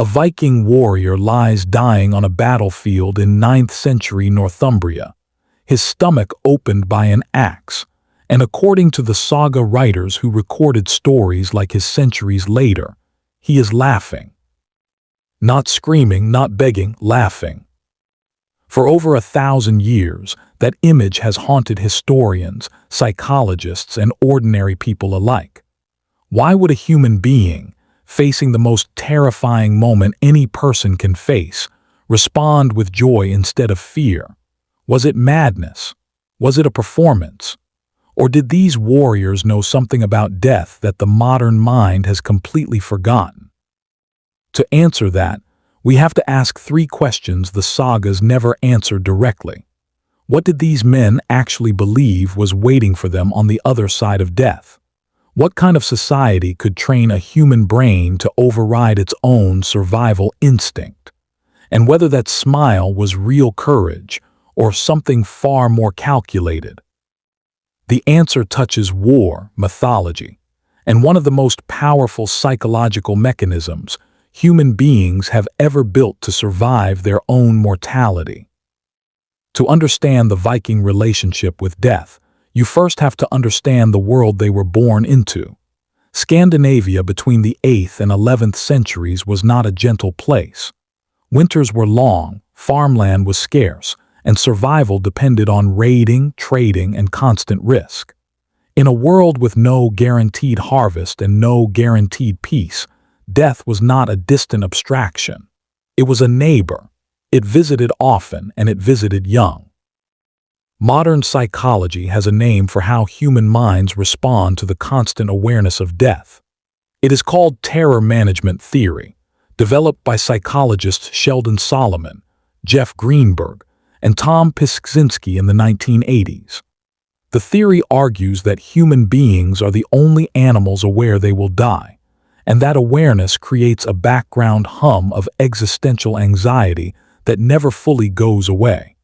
A Viking warrior lies dying on a battlefield in 9th century Northumbria, his stomach opened by an axe, and according to the saga writers who recorded stories like his centuries later, he is laughing. Not screaming, not begging, laughing. For over 1,000 years, that image has haunted historians, psychologists, and ordinary people alike. Why would a human being, facing the most terrifying moment any person can face, respond with joy instead of fear? Was it madness? Was it a performance? Or did these warriors know something about death that the modern mind has completely forgotten? To answer that, we have to ask 3 questions the sagas never answered directly. What did these men actually believe was waiting for them on the other side of death? What kind of society could train a human brain to override its own survival instinct? And whether that smile was real courage or something far more calculated? The answer touches war, mythology, and one of the most powerful psychological mechanisms human beings have ever built to survive their own mortality. To understand the Viking relationship with death, you first have to understand the world they were born into. Scandinavia between the 8th and 11th centuries was not a gentle place. Winters were long, farmland was scarce, and survival depended on raiding, trading, and constant risk. In a world with no guaranteed harvest and no guaranteed peace, death was not a distant abstraction. It was a neighbor. It visited often and it visited young. Modern psychology has a name for how human minds respond to the constant awareness of death. It is called terror management theory, developed by psychologists Sheldon Solomon, Jeff Greenberg, and Tom Piszczynski in the 1980s. The theory argues that human beings are the only animals aware they will die, and that awareness creates a background hum of existential anxiety that never fully goes away.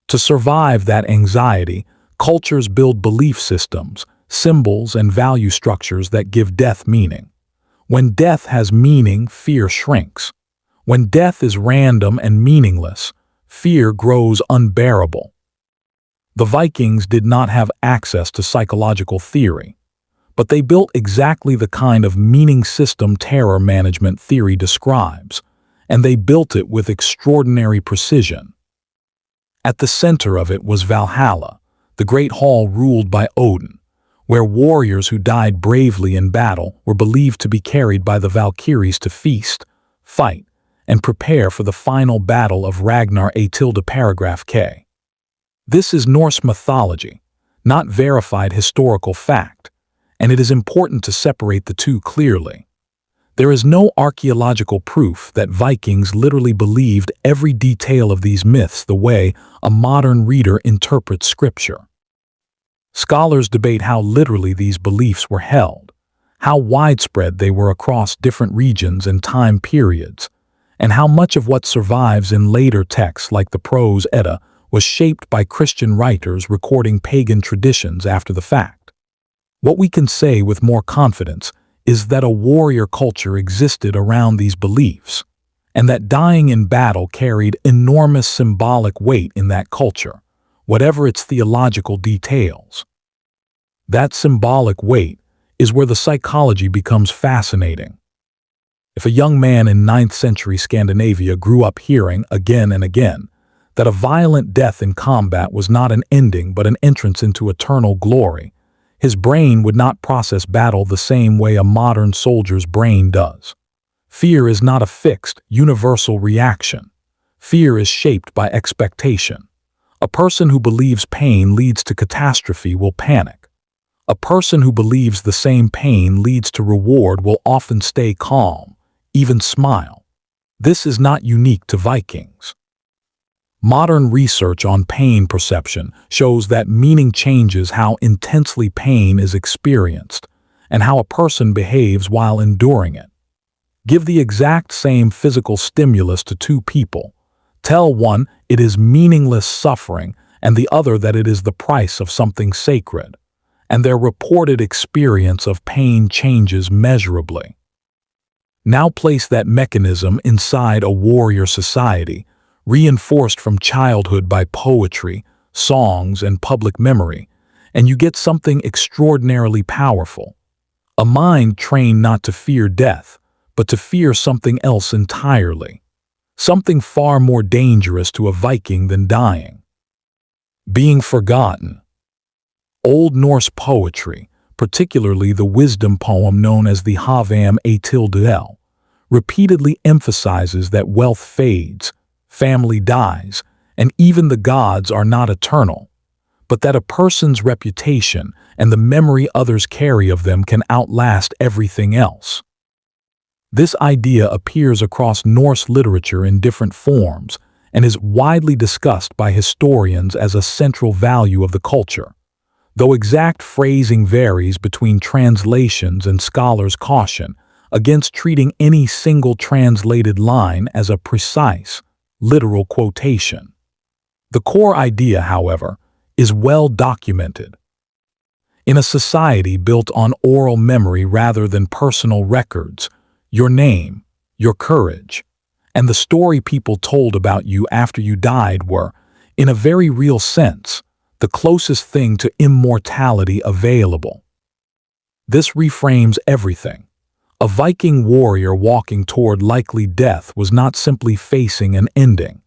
To survive that anxiety, cultures build belief systems, symbols, and value structures that give death meaning. When death has meaning, fear shrinks. When death is random and meaningless, fear grows unbearable. The Vikings did not have access to psychological theory, but they built exactly the kind of meaning system terror management theory describes, and they built it with extraordinary precision. At the center of it was Valhalla, the great hall ruled by Odin, where warriors who died bravely in battle were believed to be carried by the Valkyries to feast, fight, and prepare for the final battle of Ragnar Lothbrok. This is Norse mythology, not verified historical fact, and it is important to separate the two clearly. There is no archaeological proof that Vikings literally believed every detail of these myths the way a modern reader interprets scripture. Scholars debate how literally these beliefs were held, how widespread they were across different regions and time periods, and how much of what survives in later texts like the Prose Edda was shaped by Christian writers recording pagan traditions after the fact. What we can say with more confidence is that a warrior culture existed around these beliefs, and that dying in battle carried enormous symbolic weight in that culture, whatever its theological details. That symbolic weight is where the psychology becomes fascinating. If a young man in 9th century Scandinavia grew up hearing again and again that a violent death in combat was not an ending but an entrance into eternal glory, his brain would not process battle the same way a modern soldier's brain does. Fear is not a fixed, universal reaction. Fear is shaped by expectation. A person who believes pain leads to catastrophe will panic. A person who believes the same pain leads to reward will often stay calm, even smile. This is not unique to Vikings. Modern research on pain perception shows that meaning changes how intensely pain is experienced and how a person behaves while enduring it. Give the exact same physical stimulus to two people. Tell one it is meaningless suffering and the other that it is the price of something sacred, and their reported experience of pain changes measurably. Now place that mechanism inside a warrior society, reinforced from childhood by poetry, songs, and public memory, and you get something extraordinarily powerful. A mind trained not to fear death, but to fear something else entirely. Something far more dangerous to a Viking than dying. Being forgotten. Old Norse poetry, particularly the wisdom poem known as the Hávamál, repeatedly emphasizes that wealth fades, family dies, and even the gods are not eternal, but that a person's reputation and the memory others carry of them can outlast everything else. This idea appears across Norse literature in different forms and is widely discussed by historians as a central value of the culture. Though exact phrasing varies between translations and scholars caution against treating any single translated line as a precise, literal quotation. The core idea, however, is well documented. In a society built on oral memory rather than personal records, your name, your courage, and the story people told about you after you died were, in a very real sense, the closest thing to immortality available. This reframes everything. A Viking warrior walking toward likely death was not simply facing an ending.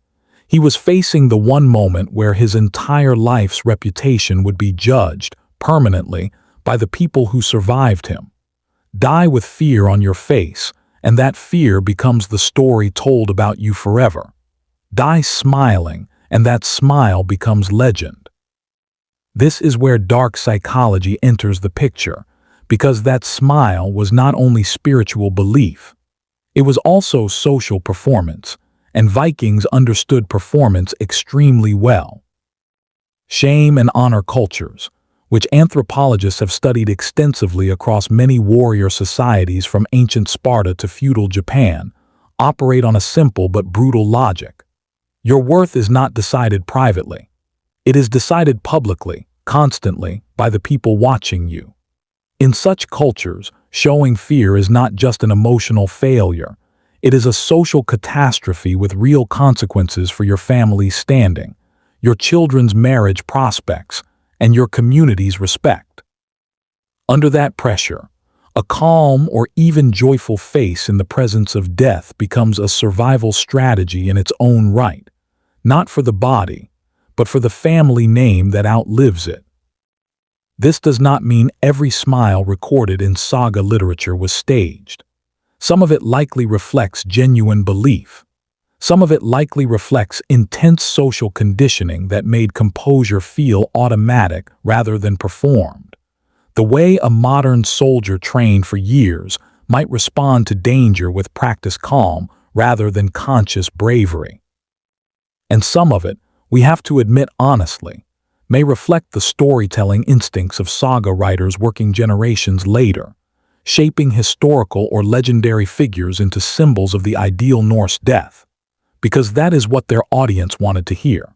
He was facing the one moment where his entire life's reputation would be judged, permanently, by the people who survived him. Die with fear on your face, and that fear becomes the story told about you forever. Die smiling, and that smile becomes legend. This is where dark psychology enters the picture, because that smile was not only spiritual belief, it was also social performance, and Vikings understood performance extremely well. Shame and honor cultures, which anthropologists have studied extensively across many warrior societies from ancient Sparta to feudal Japan, operate on a simple but brutal logic. Your worth is not decided privately. It is decided publicly, constantly, by the people watching you. In such cultures, showing fear is not just an emotional failure. It is a social catastrophe with real consequences for your family's standing, your children's marriage prospects, and your community's respect. Under that pressure, a calm or even joyful face in the presence of death becomes a survival strategy in its own right, not for the body, but for the family name that outlives it. This does not mean every smile recorded in saga literature was staged. Some of it likely reflects genuine belief. Some of it likely reflects intense social conditioning that made composure feel automatic rather than performed. The way a modern soldier trained for years might respond to danger with practiced calm rather than conscious bravery. And some of it, we have to admit honestly, may reflect the storytelling instincts of saga writers working generations later, shaping historical or legendary figures into symbols of the ideal Norse death, because that is what their audience wanted to hear.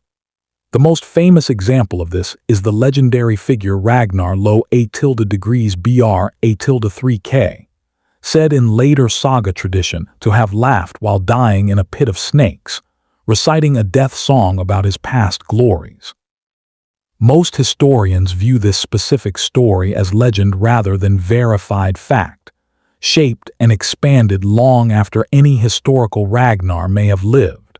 The most famous example of this is the legendary figure Ragnar Lothbrok, said in later saga tradition to have laughed while dying in a pit of snakes, reciting a death song about his past glories. Most historians view this specific story as legend rather than verified fact, shaped and expanded long after any historical Ragnar may have lived.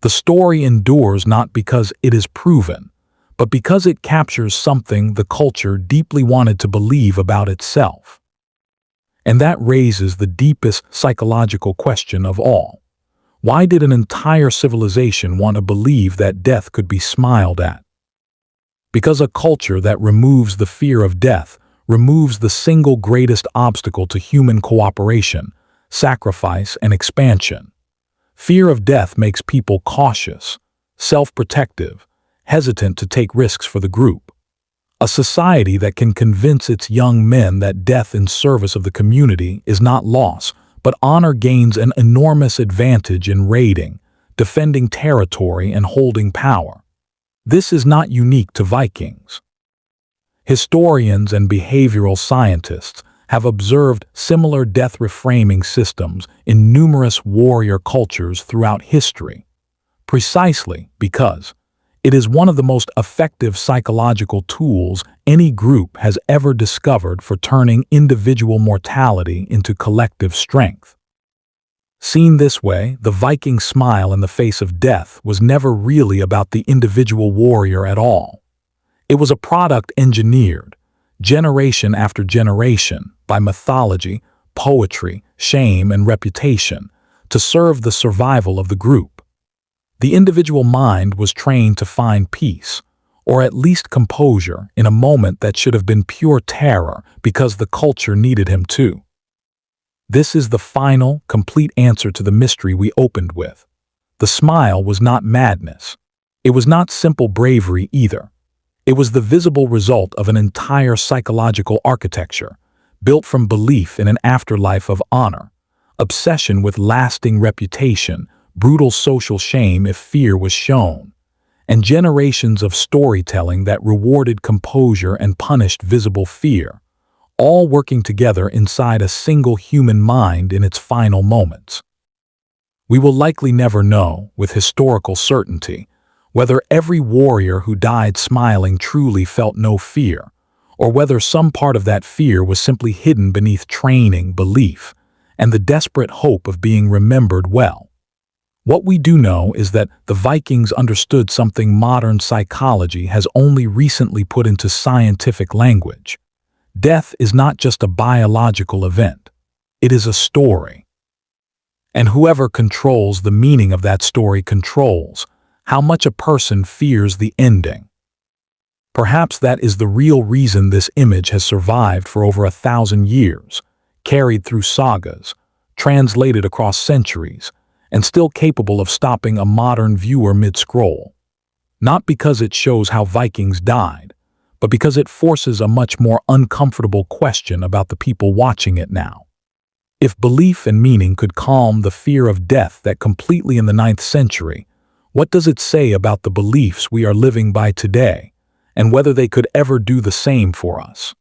The story endures not because it is proven, but because it captures something the culture deeply wanted to believe about itself. And that raises the deepest psychological question of all. Why did an entire civilization want to believe that death could be smiled at? Because a culture that removes the fear of death removes the single greatest obstacle to human cooperation, sacrifice, and expansion. Fear of death makes people cautious, self-protective, hesitant to take risks for the group. A society that can convince its young men that death in service of the community is not loss, but honor gains an enormous advantage in raiding, defending territory, and holding power. This is not unique to Vikings. Historians and behavioral scientists have observed similar death reframing systems in numerous warrior cultures throughout history, precisely because it is one of the most effective psychological tools any group has ever discovered for turning individual mortality into collective strength. Seen this way, the Viking smile in the face of death was never really about the individual warrior at all. It was a product engineered, generation after generation, by mythology, poetry, shame, and reputation, to serve the survival of the group. The individual mind was trained to find peace, or at least composure, in a moment that should have been pure terror because the culture needed him to. This is the final, complete answer to the mystery we opened with. The smile was not madness. It was not simple bravery either. It was the visible result of an entire psychological architecture, built from belief in an afterlife of honor, obsession with lasting reputation, brutal social shame if fear was shown, and generations of storytelling that rewarded composure and punished visible fear, all working together inside a single human mind in its final moments. We will likely never know, with historical certainty, whether every warrior who died smiling truly felt no fear, or whether some part of that fear was simply hidden beneath training, belief, and the desperate hope of being remembered well. What we do know is that the Vikings understood something modern psychology has only recently put into scientific language. Death is not just a biological event. It is a story. And whoever controls the meaning of that story controls how much a person fears the ending. Perhaps that is the real reason this image has survived for over 1,000 years, carried through sagas, translated across centuries, and still capable of stopping a modern viewer mid-scroll. Not because it shows how Vikings died, but because it forces a much more uncomfortable question about the people watching it now. If belief and meaning could calm the fear of death that completely in the 9th century, what does it say about the beliefs we are living by today, and whether they could ever do the same for us?